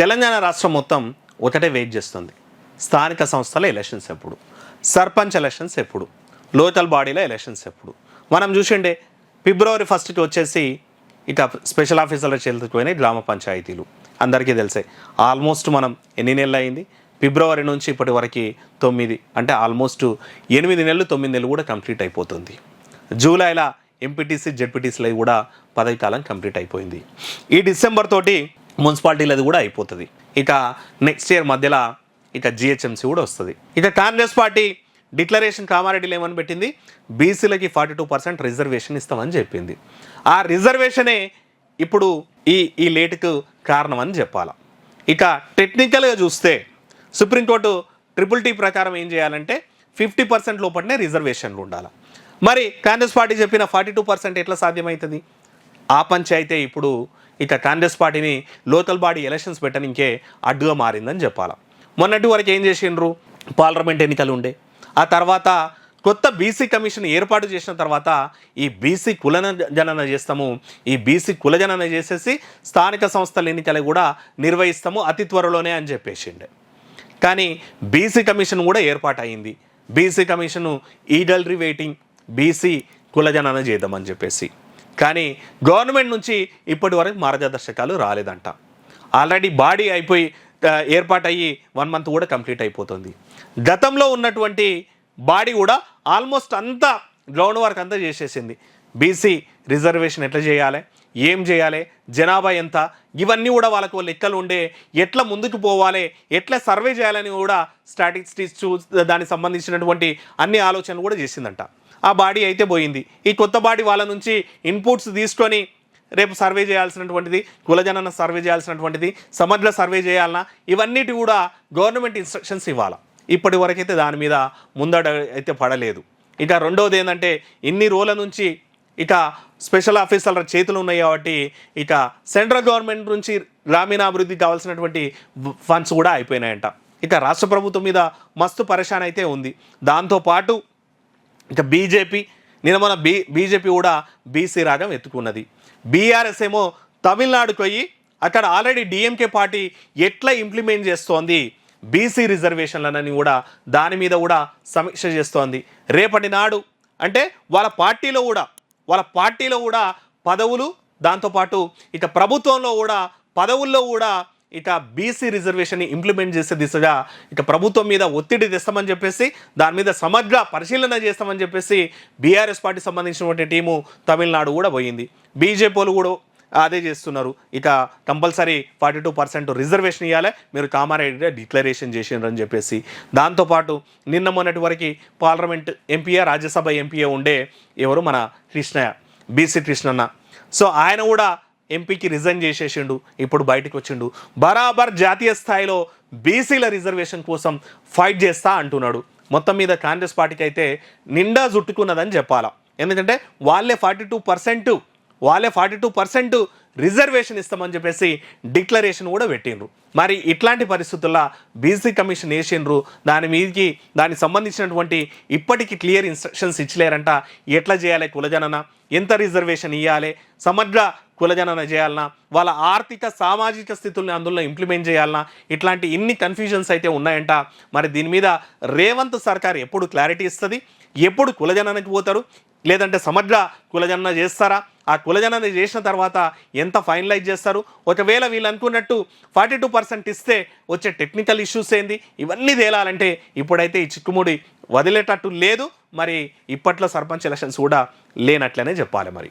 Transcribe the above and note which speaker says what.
Speaker 1: తెలంగాణ రాష్ట్రం మొత్తం ఒకటే వెయిట్ చేస్తుంది. స్థానిక సంస్థల ఎలక్షన్స్ ఎప్పుడు, సర్పంచ్ ఎలక్షన్స్ ఎప్పుడు, లోకల్ బాడీల ఎలక్షన్స్ ఎప్పుడు. మనం చూసిండే ఫిబ్రవరి 1కి వచ్చేసి ఇక స్పెషల్ ఆఫీసర్ల చేతికి పోయినాయి గ్రామ పంచాయతీలు. అందరికీ తెలిసే. ఆల్మోస్ట్ మనం ఎన్ని నెలలు అయింది, ఫిబ్రవరి నుంచి ఇప్పటి వరకు 9, అంటే ఆల్మోస్ట్ 8 నెలలు 9 నెలలు కూడా కంప్లీట్ అయిపోతుంది. జూలైలో ఎంపీటీసీ జెడ్పీటీసీలు కూడా పదవి కాలం కంప్లీట్ అయిపోయింది. ఈ డిసెంబర్ తోటి మున్సిపాలిటీలది కూడా అయిపోతుంది. ఇక నెక్స్ట్ ఇయర్ మధ్యలో ఇక జిహెచ్ఎంసీ కూడా వస్తుంది. ఇక కాంగ్రెస్ పార్టీ డిక్లరేషన్ కామారెడ్డిలో ఏమని పెట్టింది, బీసీలకి 42% రిజర్వేషన్ ఇస్తామని చెప్పింది. ఆ రిజర్వేషనే ఇప్పుడు ఈ లేటుకు కారణం అని చెప్పాలి. ఇక టెక్నికల్గా చూస్తే సుప్రీంకోర్టు TTT ప్రకారం ఏం చేయాలంటే 50% లోపలనే రిజర్వేషన్లు ఉండాలి. మరి కాంగ్రెస్ పార్టీ చెప్పిన 42% ఎట్లా సాధ్యమవుతుంది? ఆ పంచాయితే ఇప్పుడు ఇక కాంగ్రెస్ పార్టీని లోకల్ బాడీ ఎలక్షన్స్ పెట్టడానికే అడ్డుగా మారిందని చెప్పాలి. మొన్నటి వరకు ఏం చేసిండ్రు, పార్లమెంట్ ఎన్నికలు ఉండే, ఆ తర్వాత కొత్త బీసీ కమిషన్ ఏర్పాటు చేసిన తర్వాత ఈ బీసీ కులజనన చేస్తాము, ఈ బీసీ కులజనన చేసేసి స్థానిక సంస్థల ఎన్నికలు కూడా నిర్వహిస్తాము అతి త్వరలోనే అని చెప్పేసిండే. కానీ బీసీ కమిషన్ కూడా ఏర్పాటు అయింది. బీసీ కమిషను ఈడల్రీ వెయిటింగ్ బీసీ కులజనన చేద్దామని చెప్పేసి. కానీ గవర్నమెంట్ నుంచి ఇప్పటి వరకు మార్గదర్శకాలు రాలేదంట. ఆల్రెడీ బాడీ అయిపోయి ఏర్పాటయ్యి 1 మంత్ కూడా కంప్లీట్ అయిపోతుంది. గతంలో ఉన్నటువంటి బాడీ కూడా ఆల్మోస్ట్ అంతా గ్రౌండ్ వర్క్ అంతా చేసేసింది. బీసీ రిజర్వేషన్ ఎట్లా చేయాలి, ఏం చేయాలి, జనాభా ఎంత, ఇవన్నీ కూడా వాళ్ళకు లెక్కలు ఉండే, ఎట్లా ముందుకు పోవాలి, ఎట్లా సర్వే చేయాలని కూడా స్టాటిస్టిక్స్ దానికి సంబంధించినటువంటి అన్ని ఆలోచనలు కూడా చేసిందంట. ఆ బాడీ అయితే పోయింది. ఈ కొత్త బాడీ వాళ్ళ నుంచి ఇన్పుట్స్ తీసుకొని రేపు సర్వే చేయాల్సినటువంటిది, కులజనన సర్వే చేయాల్సినటువంటిది, సమగ్ర సర్వే చేయాలన్నా, ఇవన్నిటి కూడా గవర్నమెంట్ ఇన్స్ట్రక్షన్స్ ఇవ్వాలి. ఇప్పటి వరకైతే దాని మీద ముందడ అయితే పడలేదు. ఇక రెండవది ఏంటంటే ఇన్ని రోజుల నుంచి ఇక స్పెషల్ ఆఫీసర్ల చేతులు ఉన్నాయి కాబట్టి ఇక సెంట్రల్ గవర్నమెంట్ నుంచి గ్రామీణాభివృద్ధికి కావాల్సినటువంటి ఫండ్స్ కూడా అయిపోయినాయంట. ఇక రాష్ట్ర ప్రభుత్వం మీద మస్తు పరేషాన్ అయితే ఉంది. దాంతోపాటు ఇక బీజేపీ కూడా బీసీ రాగం ఎత్తుకున్నది. బీఆర్ఎస్ ఏమో తమిళనాడుకు పోయి అక్కడ ఆల్రెడీ డిఎంకే పార్టీ ఎట్లా ఇంప్లిమెంట్ చేస్తోంది బీసీ రిజర్వేషన్లని కూడా దాని మీద కూడా సమీక్ష చేస్తోంది. రేపటి నాడు అంటే వాళ్ళ పార్టీలో కూడా పదవులు, దాంతోపాటు ఇక ప్రభుత్వంలో కూడా పదవుల్లో కూడా ఇక బీసీ రిజర్వేషన్ని ఇంప్లిమెంట్ చేసే దిశగా ఇక ప్రభుత్వం మీద ఒత్తిడి తెస్తామని చెప్పేసి, దాని మీద సమగ్ర పరిశీలన చేస్తామని చెప్పేసి బీఆర్ఎస్ పార్టీ సంబంధించినటువంటి టీము తమిళనాడు కూడా పోయింది. బీజేపీలు కూడా అదే చేస్తున్నారు. ఇక కంపల్సరీ 42% రిజర్వేషన్ ఇవ్వాలి, మీరు కామారెడ్డి డిక్లరేషన్ చేసిండ్రని చెప్పేసి. దాంతోపాటు నిన్న మొన్నటి వరకు పార్లమెంట్ ఎంపీఏ, రాజ్యసభ ఎంపీఏ ఉండే ఎవరు మన కృష్ణయ్య, బీసీ కృష్ణన్న. సో ఆయన కూడా ఎంపీకి రిజైన్ చేసేసిండు, ఇప్పుడు బయటకు వచ్చిండు. బరాబర్ జాతీయ స్థాయిలో బీసీల రిజర్వేషన్ కోసం ఫైట్ చేస్తా అంటున్నాడు. మొత్తం మీద కాంగ్రెస్ పార్టీకి అయితే నిండా జుట్టుకున్నదని చెప్పాలా. ఎందుకంటే వాళ్ళే 42% రిజర్వేషన్ ఇస్తామని చెప్పేసి డిక్లరేషన్ కూడా పెట్టిండ్రు. మరి ఇట్లాంటి పరిస్థితుల్లో బీసీ కమిషన్ వేసిండ్రు, దానికి సంబంధించినటువంటి ఇప్పటికీ క్లియర్ ఇన్స్ట్రక్షన్స్ ఇచ్చలేరంట. ఎట్లా చేయాలి కులజనన, ఎంత రిజర్వేషన్ ఇవ్వాలి, సమగ్ర కులజనన చేయాలన్నా, వాళ్ళ ఆర్థిక సామాజిక స్థితుల్ని అందులో ఇంప్లిమెంట్ చేయాలన్నా, ఇట్లాంటి ఇన్ని కన్ఫ్యూజన్స్ అయితే ఉన్నాయంట. మరి దీని మీద రేవంత్ సర్కార్ ఎప్పుడు క్లారిటీ ఇస్తుంది, ఎప్పుడు కులజననకి పోతారు, లేదంటే సమగ్ర కులజనన చేస్తారా, ఆ కులజనన చేసిన తర్వాత ఎంత ఫైనలైజ్ చేస్తారు, ఒకవేళ వీళ్ళు అనుకున్నట్టు 42% ఇస్తే వచ్చే టెక్నికల్ ఇష్యూస్ ఏంది, ఇవన్నీ తేలాలంటే ఇప్పుడైతే ఈ చిక్కుముడి వదిలేటట్టు లేదు. మరి ఇప్పట్లో సర్పంచ్ ఎలక్షన్స్ కూడా లేనట్లనే చెప్పాలి మరి.